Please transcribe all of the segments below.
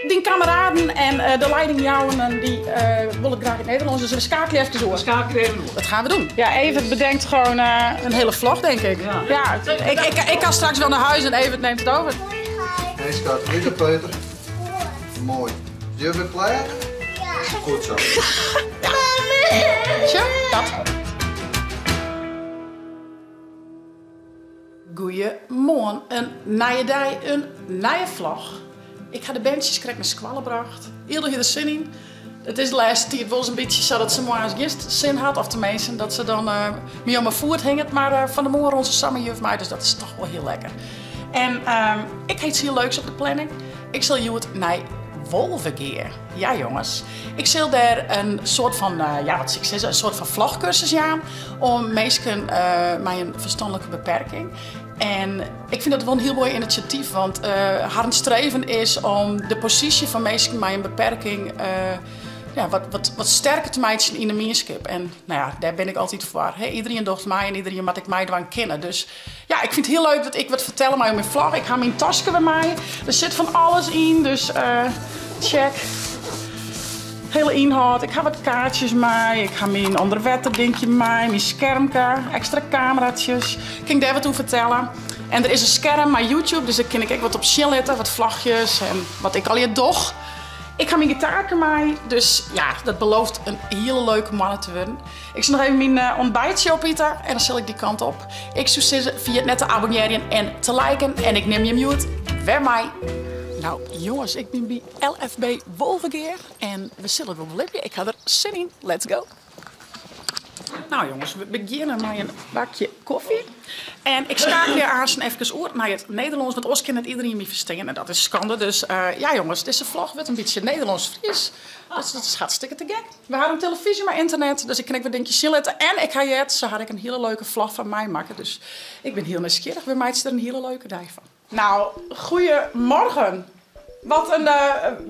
die kameraden en de leiding jouwen, die wil ik graag in het Nederlands. Dus we schakelen even door. We schakelen even door. Dat gaan we doen. Ja, Evert bedenkt gewoon een hele vlog, denk ik. Ja, ik kan straks wel naar huis en Evert neemt het over. Hé schat, hier Peter. Mooi. Je bent klaar? Ja. Goed zo. Ja. Tja, dat. Goeiemorgen, een nieuwe dag, een nieuwe vlog. Ik ga de bandjes krijg naar squallen gebracht. Ieder heeft er zin in. Het is de laatste tijd wel eens een beetje zo dat ze morgens gist zin had. Of tenminste dat ze dan meer om mijn voet hingen. Maar van de morgen onze samenjuf mij, dus dat is toch wel heel lekker. En ik heb iets heel leuks op de planning. Ik zal je het naar Wolvengeer. Ja jongens. Ik zal daar een soort van, een soort van vlogcursus aan. Om mensen met een verstandelijke beperking. En ik vind dat wel een heel mooi initiatief, want haar streven is om de positie van mensen met een beperking wat sterker te maken in de gemeenschap. En nou ja, daar ben ik altijd voor. Hey, iedereen docht mij en iedereen moet ik mij dan kennen. Dus ja, ik vind het heel leuk dat ik wat vertellen maar mijn vlog. Ik ga mijn tasje bij mij. Er zit van alles in, dus check. Hele inhoud. Ik ga wat kaartjes mee. Ik ga mijn onderwetterdingetje mee. Mijn schermke. Extra cameraatjes. Ik kan daar wat over vertellen. En er is een scherm met YouTube. Dus daar kan ik ook wat op chillen. Wat vlagjes. En wat ik al hier doe. Ik ga mijn gitaar mee. Dus ja, dat belooft een hele leuke man te worden. Ik zal nog even mijn ontbijtje opeten. En dan zal ik die kant op. Ik zou zeggen via het net te abonneren en te liken. En ik neem je mute. Weer mij. Nou jongens, ik ben bij LFB Wolvengeer en we zullen wel beleven. Ik ga er zin in. Let's go! Nou jongens, we beginnen met een bakje koffie. En ik schakel weer aan even oor naar het Nederlands, want ons kan het iedereen niet verstaan en dat is schande. Dus ja jongens, deze vlog wordt een beetje Nederlands-Fries. Dus dat is hartstikke te gek. We hebben televisie, maar internet, dus ik kan even denk je chillen. En ik ga het, zo had ik een hele leuke vlog van mij maken. Dus ik ben heel nieuwsgierig. We maken er een hele leuke dag van. Nou, goedemorgen. Wat een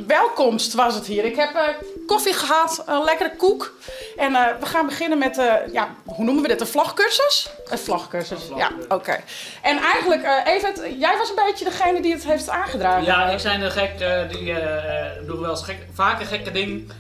welkomst was het hier. Ik heb koffie gehad, een lekkere koek. En we gaan beginnen met, hoe noemen we dit? Een vlogcursus? Een vlogcursus, ja, oké. En eigenlijk, Evert, jij was een beetje degene die het heeft aangedragen. Ja, ik ben de gek, die doe wel eens vaker gekke dingen.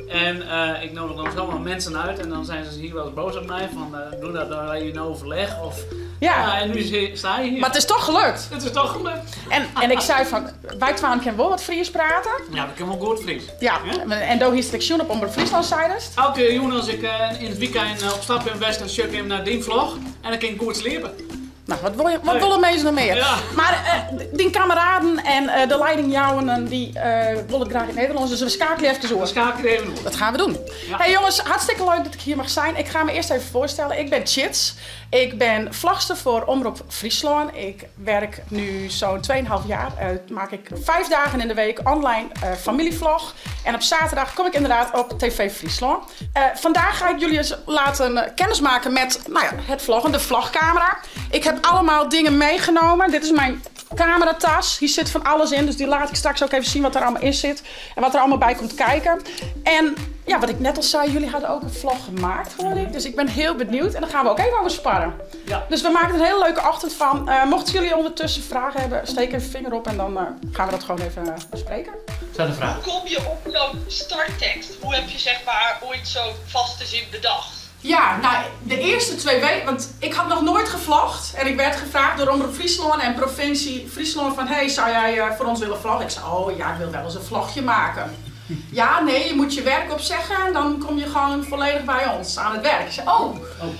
En ik nodig dan zomaar mensen uit en dan zijn ze hier wel eens boos op mij van doe dat dan in een overleg of... Ja, en nu sta je hier. Maar het is toch gelukt? Het is toch gelukt. En ik zei van, wij twee kunnen wel wat Fries praten. Ja, we kunnen wel goed Fries. Ja, en daar is het op Omroep Friesland zijdes. Elke jongen als ik in het weekend op stap in West en check naar die vlog en dan kan ik goed slepen. Nou, wat willen mensen nog meer? Ja. Maar die kameraden en de leiding jouwen, die wil ik graag in het Nederlands. Dus we schakelen even door. We schakelen even door. Dat gaan we doen. Ja. Hey jongens, hartstikke leuk dat ik hier mag zijn. Ik ga me eerst even voorstellen. Ik ben Chits. Ik ben vlagster voor Omroep Friesland. Ik werk nu zo'n 2,5 jaar. Maak ik 5 dagen in de week online familievlog. En op zaterdag kom ik inderdaad op TV Friesland. Vandaag ga ik jullie eens laten kennismaken met het vloggen, de vlogcamera. Ik heb allemaal dingen meegenomen. Dit is mijn cameratas. Hier zit van alles in. Dus die laat ik straks ook even zien wat er allemaal in zit. En wat er allemaal bij komt kijken. En ja, wat ik net al zei, jullie hadden ook een vlog gemaakt, hoor ik. Dus ik ben heel benieuwd. En daar gaan we ook even over sparren. Ja. Dus we maken er een hele leuke ochtend van. Mochten jullie ondertussen vragen hebben, steek even vinger op. En dan gaan we dat gewoon even bespreken. Stel de vraag. Hoe kom je op zo'n starttekst? Hoe heb je zeg maar ooit zo vaste zin bedacht? Ja, nou, de eerste 2 weken, want ik had nog nooit gevlogd. En ik werd gevraagd door Omroep Friesland en provincie Friesland van... Hey, zou jij voor ons willen vloggen? Ik zei, oh ja, ik wil wel eens een vlogje maken. Ja, nee, je moet je werk opzeggen en dan kom je gewoon volledig bij ons aan het werk. Ik zei, oh.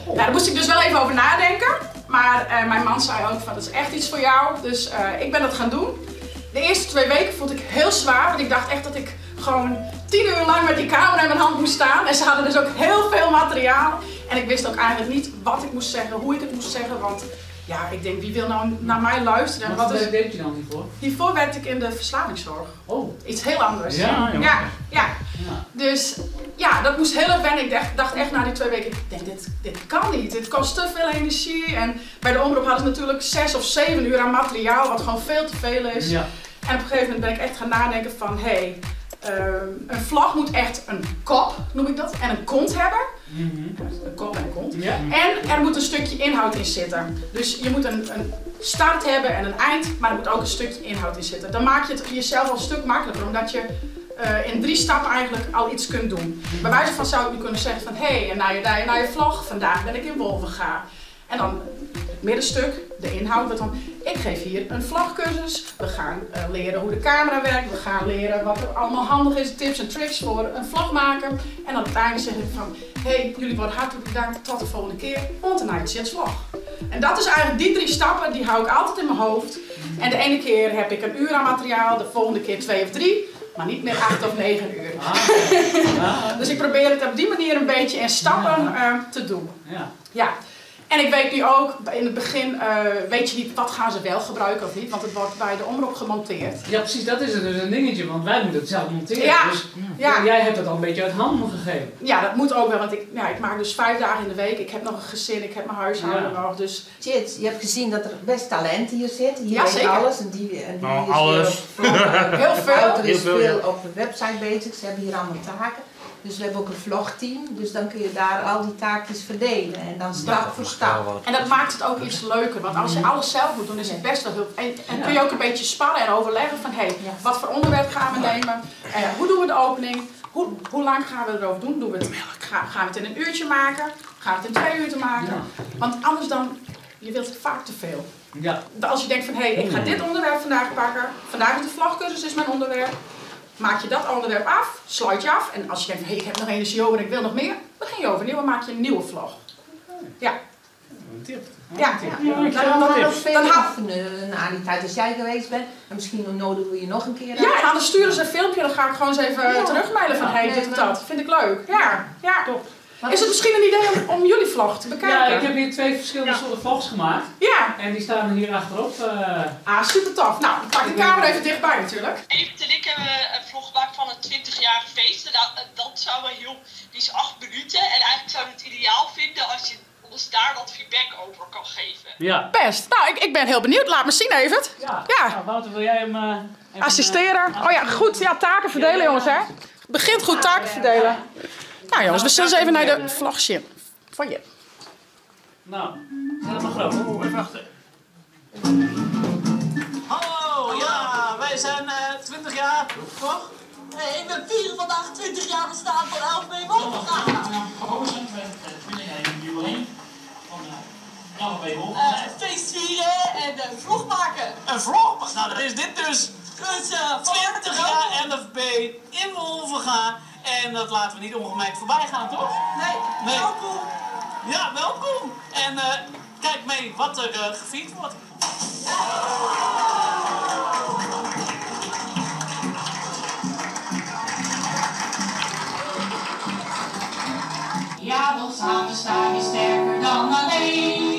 Nou, daar moest ik dus wel even over nadenken. Maar mijn man zei ook van, dat is echt iets voor jou. Dus ik ben dat gaan doen. De eerste 2 weken vond ik heel zwaar, want ik dacht echt dat ik gewoon 10 uur lang met die camera in mijn hand moest staan. En ze hadden dus ook heel veel materiaal. En ik wist ook eigenlijk niet wat ik moest zeggen, hoe ik het moest zeggen. Want ja, ik denk, wie wil nou naar mij luisteren? Wat deed je dan hiervoor? Hiervoor werkte ik in de verslavingszorg. Oh. Iets heel anders. Ja, jongen. Ja. Dus ja, dat moest heel erg wennen. Ik dacht echt na die 2 weken, ik denk, dit kan niet. Dit kost te veel energie. En bij de omroep hadden ze natuurlijk 6 of 7 uur aan materiaal, wat gewoon veel te veel is. Ja. En op een gegeven moment ben ik echt gaan nadenken van, hey, Een vlog moet echt een kop, noem ik dat, en een kont hebben. Een kop en een kont. Ja. En er moet een stukje inhoud in zitten. Dus je moet een start hebben en een eind, maar er moet ook een stukje inhoud in zitten. Dan maak je het jezelf al een stuk makkelijker, omdat je in 3 stappen eigenlijk al iets kunt doen. Bij wijze van zou ik nu kunnen zeggen van, hé, naar je vlog, vandaag ben ik in Wolvenga. En dan het middenstuk, de inhoud, dan, ik geef hier een vlogcursus. We gaan leren hoe de camera werkt. We gaan leren wat er allemaal handig is, tips en tricks voor een vlog maken. En aan het einde zeg ik van, hey, jullie worden hartelijk bedankt, tot de volgende keer, on to Night's vlog. En dat is eigenlijk die 3 stappen, die hou ik altijd in mijn hoofd. En de ene keer heb ik een uur aan materiaal, de volgende keer 2 of 3. Maar niet meer 8 of 9 uur. Dus ik probeer het op die manier een beetje in stappen te doen. Ja. En ik weet nu ook, in het begin weet je niet wat gaan ze wel gebruiken of niet, want het wordt bij de omroep gemonteerd. Ja precies, dat is dus een dingetje, want wij moeten het zelf monteren. Ja. Dus jij hebt het al een beetje uit handen gegeven. Ja, dat moet ook wel, want ik maak dus 5 dagen in de week. Ik heb nog een gezin, ik heb mijn huishouden nog. Dus... Jit, je hebt gezien dat er best talent hier zit. Hier ja, zeker. Alles. En die is alles. Heel veel. Er is veel op de website bezig. Ze hebben hier allemaal taken. Dus we hebben ook een vlogteam, dus dan kun je daar al die taakjes verdelen en dan stap voor stap. En dat maakt het ook iets leuker, want als je alles zelf moet doen is het best wel heel... En kun je ook een beetje sparren en overleggen van, hé, wat voor onderwerp gaan we nemen? Hoe doen we de opening? Hoe lang gaan we erover doen? Gaan we het in een uurtje maken? Gaan we het in 2 uur te maken? Want anders dan, je wilt vaak te veel. Ja. Als je denkt van, hé, ik ga dit onderwerp vandaag pakken. Vandaag is de vlogcursus is mijn onderwerp. Maak je dat onderwerp af, sluit je af. En als je denkt, hey, ik heb nog energie over en ik wil nog meer, begin je overnieuw en maak je een nieuwe vlog. Ja. Een tip. Ja. Dan oefenen na die tijd als jij geweest bent. En misschien nodigen we je nog een keer uit. Ja, en dan sturen ze een filmpje, dan ga ik gewoon eens even terugmailen van, hey, dit en dat. Vind ik leuk. Ja. Top. Is het misschien een idee om jullie vlog te bekijken? Ja, ik heb hier 2 verschillende soorten vlogs gemaakt. Ja. En die staan hier achterop. Super tof. Nou, ik pak de camera even dichtbij natuurlijk. Evert en ik hebben een vlog gemaakt van een 20-jarig feest. En dat zou wel heel... Die is 8 minuten. En eigenlijk zou ik het ideaal vinden als je ons daar wat feedback over kan geven. Ja. Best. Nou, ik ben heel benieuwd. Laat me zien, Evert. Ja. Nou, Wouter, wil jij hem... assisteren? Oh ja, goed. Ja, taken verdelen, jongens, hè. Begint goed, taken verdelen. Nou jongens, we zullen eens even naar de vlog zien. Van je. Nou, zet het maar groot. Even wachten. Hallo, ja, wij zijn 20 jaar, toch? Nee, ik ben 4 vandaag 20 jaar bestaan van LV Wolvenga. Feest vieren en een vlog maken. Een vlog? Nou, dat is dit dus. Dus 20 jaar LFB in Wolvenga. En dat laten we niet ongemerkt voorbij gaan, toch? Nee. Welkom. Ja, welkom. En kijk mee wat er gevierd wordt. Ja, want samen staan is sterker dan alleen.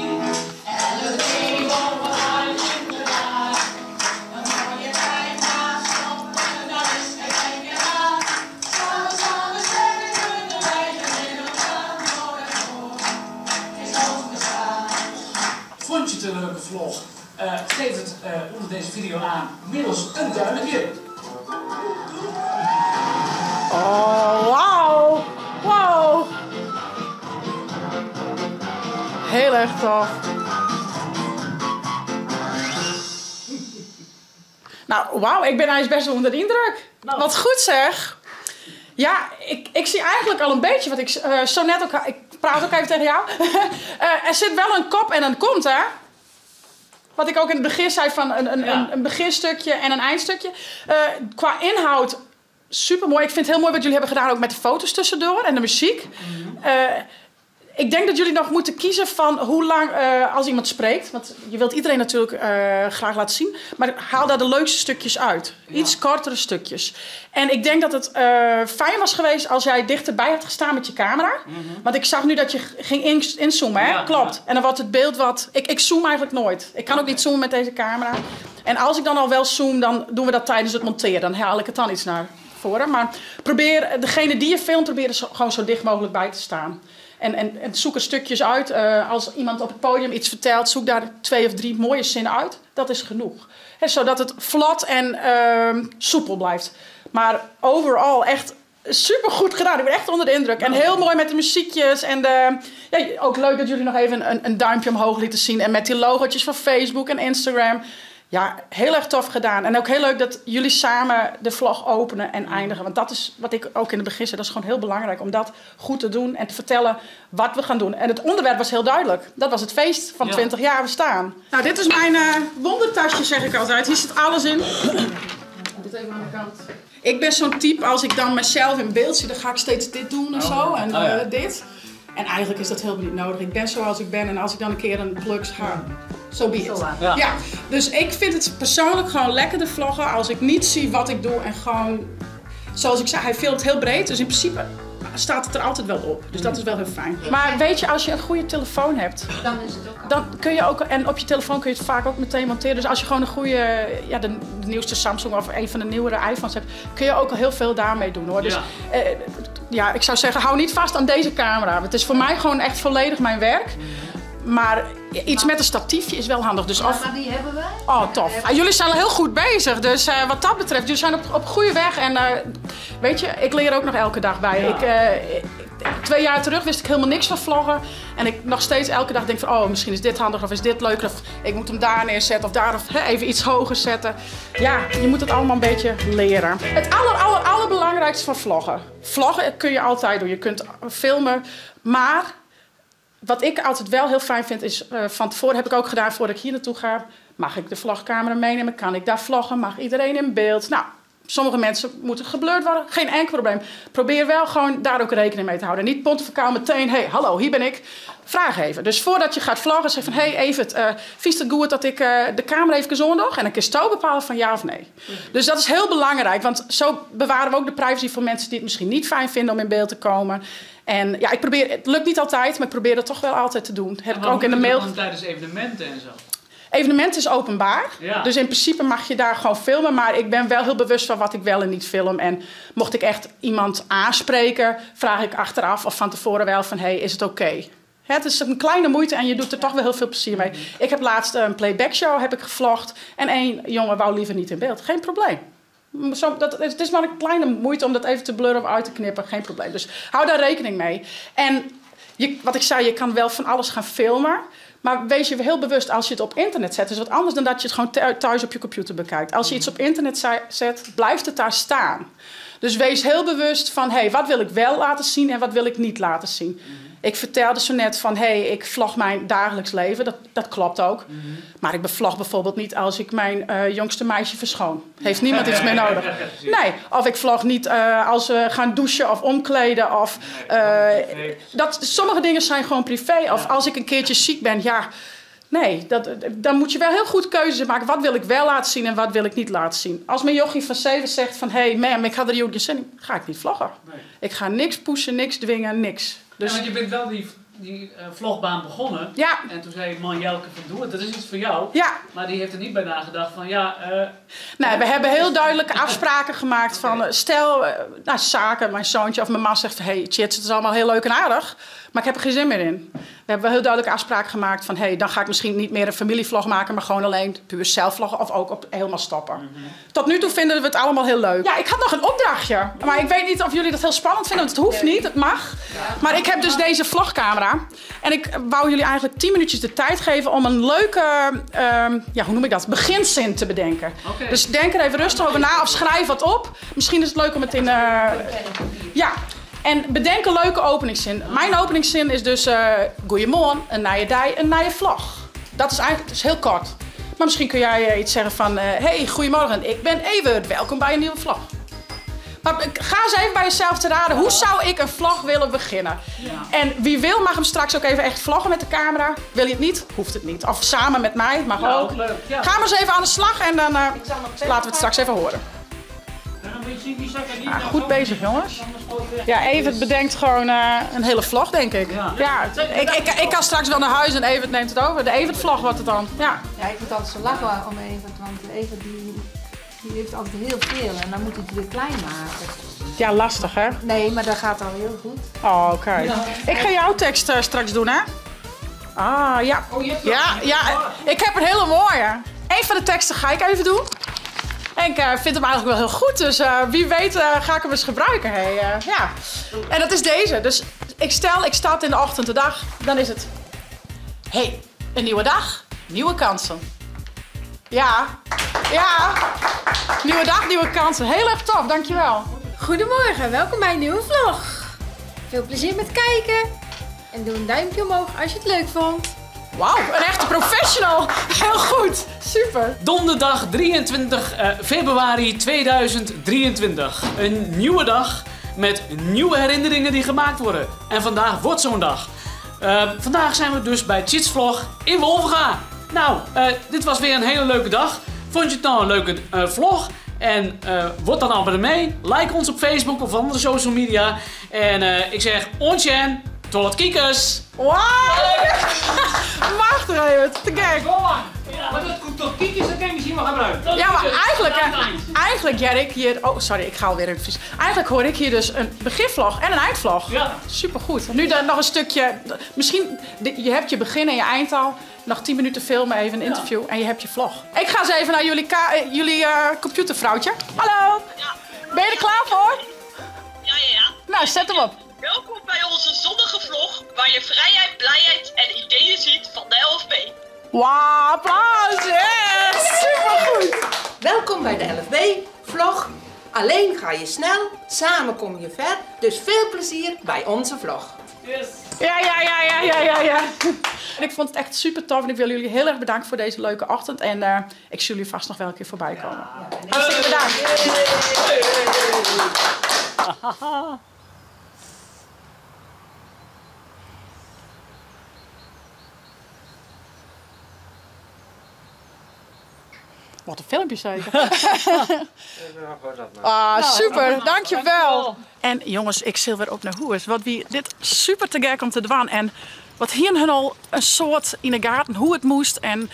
LFB Wolvenga inderdaad. Een mooie tijd naast dat is er geen meer aan. Samen sterker kunnen wij gemiddeld gaan. Door en door is ons bestaan. Vond je het een leuke vlog? Geef het onder deze video aan middels een duimpje. Oh, wauw. Wow. Heel erg tof. Nou, wauw, ik ben eigenlijk best wel onder de indruk. Nou. Wat goed zeg. Ja, ik zie eigenlijk al een beetje wat ik zo net ook... Ik praat ook even tegen jou. Er zit wel een kop en een kont, hè? Wat ik ook in het begin zei van een beginstukje en een eindstukje. Qua inhoud, super mooi. Ik vind het heel mooi wat jullie hebben gedaan ook met de foto's tussendoor en de muziek. Ik denk dat jullie nog moeten kiezen van hoe lang als iemand spreekt. Want je wilt iedereen natuurlijk graag laten zien. Maar haal daar de leukste stukjes uit. Iets kortere stukjes. En ik denk dat het fijn was geweest als jij dichterbij had gestaan met je camera. Want ik zag nu dat je ging inzoomen, hè? Ja, klopt. Ja. En dan wordt het beeld wat... Ik zoom eigenlijk nooit. Ik kan ook niet zoomen met deze camera. En als ik dan al wel zoom, dan doen we dat tijdens het monteren. Dan haal ik het dan iets naar voren. Maar probeer, degene die je filmt, probeer er gewoon zo dicht mogelijk bij te staan. En zoek er stukjes uit. Als iemand op het podium iets vertelt, zoek daar 2 of 3 mooie zinnen uit. Dat is genoeg. Zodat het vlot en soepel blijft. Maar overal echt super goed gedaan. Ik ben echt onder de indruk. En heel mooi met de muziekjes. En ook leuk dat jullie nog even een duimpje omhoog lieten zien. En met die logootjes van Facebook en Instagram. Ja, heel erg tof gedaan. En ook heel leuk dat jullie samen de vlog openen en eindigen. Want dat is wat ik ook in het begin zei. Dat is gewoon heel belangrijk om dat goed te doen. En te vertellen wat we gaan doen. En het onderwerp was heel duidelijk. Dat was het feest van 20 jaar bestaan. Nou, dit is mijn wondertasje, zeg ik altijd. Hier zit alles in. Dit even aan de kant. Ik ben zo'n type, als ik dan mezelf in beeld zie, dan ga ik steeds dit doen en zo. En dit. En eigenlijk is dat helemaal niet nodig. Ik ben zoals ik ben. En als ik dan een keer een plugs ga, so be it. Ja, dus ik vind het persoonlijk gewoon lekker te vloggen als ik niet zie wat ik doe. En gewoon, zoals ik zei, hij filmt heel breed. Dus in principe staat het er altijd wel op. Dus dat is wel heel fijn. Maar weet je, als je een goede telefoon hebt, Dan is het ook dan kun je ook, en op je telefoon kun je het vaak ook meteen monteren. Dus als je gewoon een goede, de nieuwste Samsung of een van de nieuwere iPhones hebt, kun je ook al heel veel daarmee doen hoor. Dus ik zou zeggen, hou niet vast aan deze camera. Het is voor mij gewoon echt volledig mijn werk. Maar iets met een statiefje is wel handig. Dus maar die hebben we. Oh, tof. Jullie zijn al heel goed bezig. Dus wat dat betreft, jullie zijn op goede weg. En weet je, ik leer ook nog elke dag bij. Ja. 2 jaar terug wist ik helemaal niks van vloggen. En ik nog steeds elke dag denk van, oh, misschien is dit handig of is dit leuker. Of ik moet hem daar neerzetten of daar even iets hoger zetten. Ja, je moet het allemaal een beetje leren. Het allerbelangrijkste van vloggen. Vloggen kun je altijd doen. Je kunt filmen, maar wat ik altijd wel heel fijn vind is, van tevoren heb ik ook gedaan voordat ik hier naartoe ga. Mag ik de vlogcamera meenemen? Kan ik daar vloggen? Mag iedereen in beeld? Nou, sommige mensen moeten geblurred worden. Geen enkel probleem. Probeer wel gewoon daar ook rekening mee te houden. Niet pontificaal meteen, hey, hallo, hier ben ik. Vraag even. Dus voordat je gaat vloggen, zeg van, hey Evert, vies het goed dat ik de camera even zondag? En dan kun je zo bepalen van ja of nee. Dus dat is heel belangrijk, want zo bewaren we ook de privacy voor mensen die het misschien niet fijn vinden om in beeld te komen. En ja, het lukt niet altijd, maar ik probeer het toch wel altijd te doen. Heb ik ook in de mail. Tijdens evenementen en zo. Evenement is openbaar, dus in principe mag je daar gewoon filmen. Maar ik ben wel heel bewust van wat ik wel en niet film. En mocht ik echt iemand aanspreken, vraag ik achteraf of van tevoren wel van, hey, is het oké? Het is een kleine moeite en je doet er toch wel heel veel plezier mee. Ik heb laatst een playback show gevlogd en 1 jongen wou liever niet in beeld. Geen probleem. Het is maar een kleine moeite om dat even te blurren of uit te knippen. Geen probleem. Dus hou daar rekening mee. En wat ik zei, je kan wel van alles gaan filmen. Maar wees je heel bewust, als je het op internet zet, is wat anders dan dat je het gewoon thuis op je computer bekijkt. Als je iets op internet zet, blijft het daar staan. Dus wees heel bewust van, hey, wat wil ik wel laten zien en wat wil ik niet laten zien. Ik vertelde zo net van, hey, ik vlog mijn dagelijks leven. Dat klopt ook. Maar ik vlog bijvoorbeeld niet als ik mijn jongste meisje verschoon. Heeft niemand iets meer nodig. Nee, of ik vlog niet als we gaan douchen of omkleden. Of, sommige dingen zijn gewoon privé. Of als ik een keertje ziek ben, ja. Nee, dan moet je wel heel goed keuzes maken. Wat wil ik wel laten zien en wat wil ik niet laten zien? Als mijn jochie van 7 zegt van, hey, mam, ik ga er jullie zin in, ga ik niet vloggen. Nee. Ik ga niks pushen, niks dwingen, niks. Dus, ja, want je bent wel die vlogbaan begonnen. Ja. En toen zei man Jelke van, doe het, dat is iets voor jou. Ja. Maar die heeft er niet bij nagedacht van, Nee, we hebben heel duidelijke afspraken gemaakt van, stel, zaken, mijn zoontje of mijn man zegt van, hey, shit, het is allemaal heel leuk en aardig, maar ik heb er geen zin meer in. We hebben heel duidelijke afspraken gemaakt van, hey, dan ga ik misschien niet meer een familievlog maken, maar gewoon alleen puur zelfvloggen of ook helemaal stoppen. Tot nu toe vinden we het allemaal heel leuk. Ja, ik had nog een opdrachtje, maar ik weet niet of jullie dat heel spannend vinden, want het hoeft niet, het mag. Maar ik heb dus deze vlogcamera en ik wou jullie eigenlijk 10 minuutjes de tijd geven om een leuke, hoe noem ik dat, beginzin te bedenken. Okay. Dus denk er even rustig over na of schrijf wat op. Misschien is het leuk om het in... En bedenk een leuke openingszin. Mijn openingszin is dus... Goeiemorgen, een nije dag, een nije vlog. Dat is eigenlijk heel kort. Maar misschien kun jij iets zeggen van... hey, goedemorgen, ik ben Evert. Welkom bij een nieuwe vlog. Maar ga eens even bij jezelf te raden. Hoe zou ik een vlog willen beginnen? Ja. En wie wil mag hem straks ook even echt vloggen met de camera. Wil je het niet? Hoeft het niet. Of samen met mij, mag ook. Leuk. Ja. Ga maar eens even aan de slag en dan laten we het straks even horen. Goed bezig, jongens. Ja, Evert bedenkt gewoon een hele vlog, denk ik. Ja, ik kan straks wel naar huis en Evert neemt het over. De Evert-vlog wordt het dan. Ja, ik moet altijd zo lachen om Evert, want Evert die heeft altijd heel veel en dan moet hij het weer klein maken. Ja, lastig, hè? Nee, maar dat gaat al heel goed. Oh, oké. Ja. Ik ga jouw tekst straks doen, hè? Ah, ja. Ja, ik heb een hele mooie. Eén van de teksten ga ik even doen. En ik vind hem eigenlijk wel heel goed. Dus wie weet ga ik hem eens gebruiken. Hey, ja. En dat is deze. Dus ik start in de ochtend de dag. Dan is het... Hey, een nieuwe dag, nieuwe kansen. Ja. Nieuwe dag, nieuwe kansen. Heel erg tof, dankjewel. Goedemorgen, welkom bij een nieuwe vlog. Veel plezier met kijken. En doe een duimpje omhoog als je het leuk vond. Wauw, een echte professional. Heel goed, super. Donderdag 23 februari 2023. Een nieuwe dag met nieuwe herinneringen die gemaakt worden. En vandaag wordt zo'n dag. Vandaag zijn we dus bij Tjits Vlog in Wolvenga. Nou, dit was weer een hele leuke dag. Vond je het nou een leuke vlog? En word dan abonnee. Like ons op Facebook of andere social media. En ik zeg ontjen, tot kiekers. Wauw! Wacht er even, te gek. Ja, maar dat komt tot kiekers, dat kan je misschien wel gebruiken. Ja, maar eigenlijk Jerrik hier... Oh, sorry, ik ga alweer in het vries. Eigenlijk hoor ik hier dus een beginvlog en een eindvlog. Ja. Supergoed. Nu dan nog een stukje... Misschien, je hebt je begin en je eind al. Nog 10 minuten filmen, even een interview en je hebt je vlog. Ik ga eens even naar jullie computervrouwtje. Hallo. Ja. Ben je er klaar voor? Ja. Nou, zet hem op. Welkom bij onze zonnige vlog, waar je vrijheid, blijheid en ideeën ziet van de LFB. Wauw, applaus! Yes! Supergoed! Welkom bij de LFB-vlog. Alleen ga je snel, samen kom je ver. Dus veel plezier bij onze vlog. Yes. Ja. En ik vond het echt super tof en ik wil jullie heel erg bedanken voor deze leuke ochtend. En ik zie jullie vast nog wel een keer voorbij komen. Hartstikke bedankt! Wat een filmpje zeker. Super, dankjewel. En jongens, ik zil weer op naar huis. Wat wie dit super te gek om te doen. En wat hier hun al een soort in de gaten hoe het moest en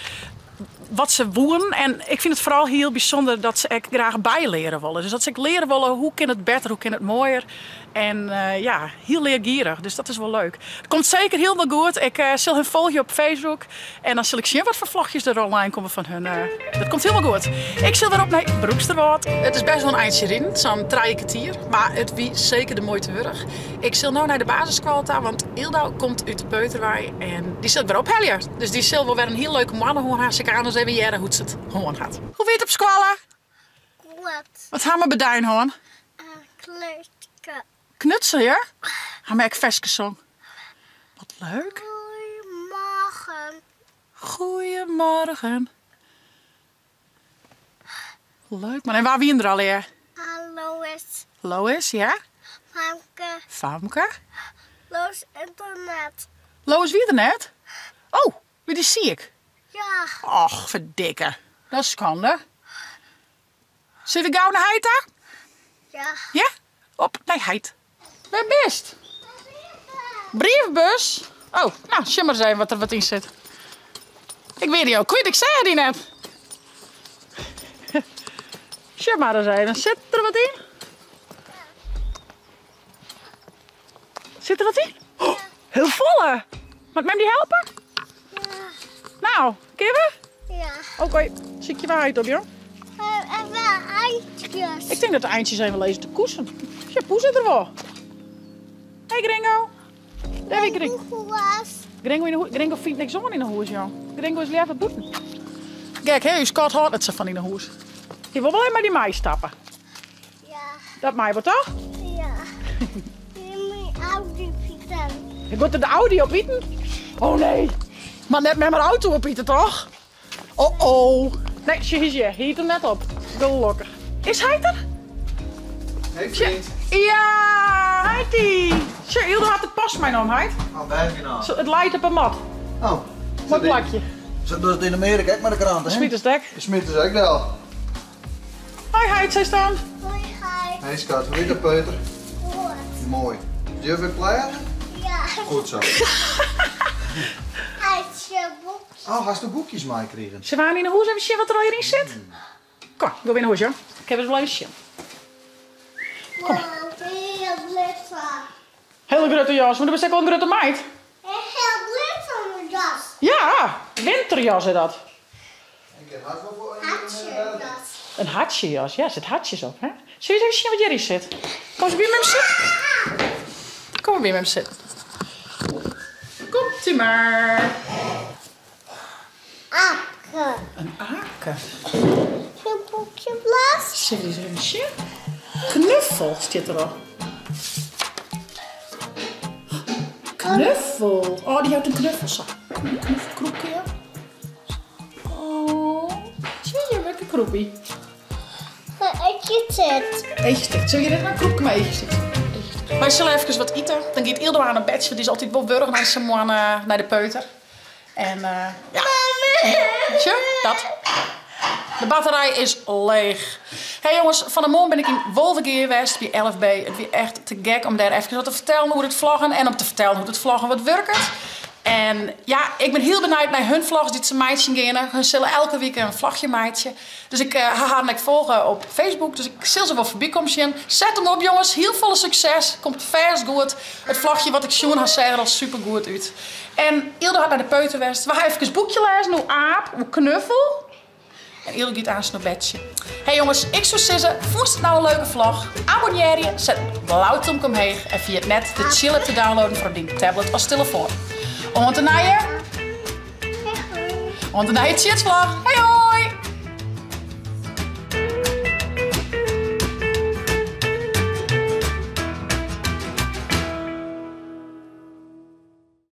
wat ze woeren. En ik vind het vooral heel bijzonder dat ze echt graag bijleren willen. Dus dat ze leren willen hoe kan het beter, hoe kan het mooier. En heel leergierig. Dus dat is wel leuk. Het komt zeker heel wel goed. Ik zal hun volgen op Facebook. En dan zal ik zien wat voor vlogjes er online komen van hun. Dat komt helemaal goed. Ik zal weer op naar Broeksterwoud. Het is best wel een eindje in. Zo'n 3 kwartier. Maar het wie zeker de moeite waard. Ik zal nu naar de basisschool daar. Want Ildau komt uit de Peuterwaai. En die zal ik weer ophellen. Dus die zal wel weer een heel leuke mannen horen. Als ik aan eens even jaren hoe het gewoon gaat. Hoe weet het op school? Wat gaan we beduinen hoor? Kleuterke. Knutsel, ja? Gaan we ook versjes zong. Wat leuk. Goedemorgen. Goedemorgen. Leuk man. En waar wie er al hier? Lois. Lois, ja? Famke. Famke. Lois internet. Lois wie er net? Oh, wie die zie ik. Ja. Och, verdikke. Dat is schande. Zit we gauw naar Heid daar? Ja. Ja? Op, nee, Heid. Waar best? Brievenbus? Oh, nou, zie maar eens even wat in zit. Ik weet niet ook kwijt, ik zei die net. Zie maar eens even, zit er wat in? Zit er wat in? Oh, heel volle. Mag ik me die helpen? Ja. Nou, kun je? Ja. Oké, zie ik je waarheid op, joh. En wel eindjes. Ik denk dat de eindjes zijn wel eens te koesen. Ja, poes het er wel. Hey Gringo. Daar heb ik Gringo. Gringo vindt niks aan in de huis, joh. Gringo is liever boeten. Kijk, hé, Scott houdt het ze van in de huis. Je wil wel alleen maar die mij stappen. Ja. Dat mij wordt toch? Ja. Je moet Audi fietsen. Ik moet er de Audi op eten? Oh nee. Maar net met mijn auto op eten, toch? Oh. Nee, zie je, hij hiet er net op. Gelukkig. Is hij er? Hey vriend. Ja, Heidi. Sure, Hilde had het pas mij om, Heid. Oh, daar heb je nou. Het lijkt op een mat. Oh. Wat plakje. Zo doet het in Amerika, ook met de krant, hè? Smietersdek. De smid is ook wel. Hoi Heid, zij staan. Hoi, hi. Hey schat, hoe is het Peuter? Goed. Mooi. Is je weer klaar? Ja. Goed zo. Uitje boekje. Oh, hast du boekjes meegekregen? Ze waren in de hoes even zien wat er al hierin zit. Kom, ik wil weer in de hoes, joh. Ik heb het wel even zien. Wow, heel glitter. Hele grote jas, maar dat is ook wel een grote meid. Heel glitter mijn jas. Ja, winterjas is dat. Ik heb hard wel voor Hartje jas. Een hartje, Jos. Ja, er zit hartjes op, hè? Zul je eens even zien wat Jerry zit? Kom eens bij me zitten. Kom maar bij me zitten. Komt u maar. Aken. Een aken. Een boekje blast. Zit eens even zien. Knuffel staat erop. Knuffel. Oh, die houdt een knuffelzak. Een knuffelkroepje. Oh. Zie je, lekker kroepie. Eet je dit? Eetjes dicht. Zul je dit nou kroepje maar eetjes dicht? Wij zullen even wat eten. Dan gaat Ildo aan een bedje. Die is altijd wel burger naar zijn man naar de peuter. En ja. Tje, dat. De batterij is leeg. Hey jongens, van de morgen ben ik in Wolvergeer geweest bij 11B. Het was echt te gek om daar even wat te vertellen hoe het vloggen en om te vertellen hoe het vloggen wat werkt. En ja, ik ben heel benieuwd naar hun vlogs die ze meidje gaan. Hun zullen elke week een vlogje meidje. Dus ik ga haar volgen op Facebook. Dus ik zal ze wel voorbij komen zien. Zet hem op jongens, heel veel succes. Komt vers goed. Het vlogje wat ik Sjoen had zeggen, dat super goed uit. En Ilde had naar de peuterwest. We gaan even een boekje lezen. Hoe aap, hoe knuffel. En Ilde gaat aan zijn bedje. Hey jongens, ik zou zeggen, vond het nou een leuke vlog? Abonneer je, zet een blauwtje omheen. En via het net de chillen te downloaden voor die tablet of telefoon. Want daarna je chitsvlog. Hey joh!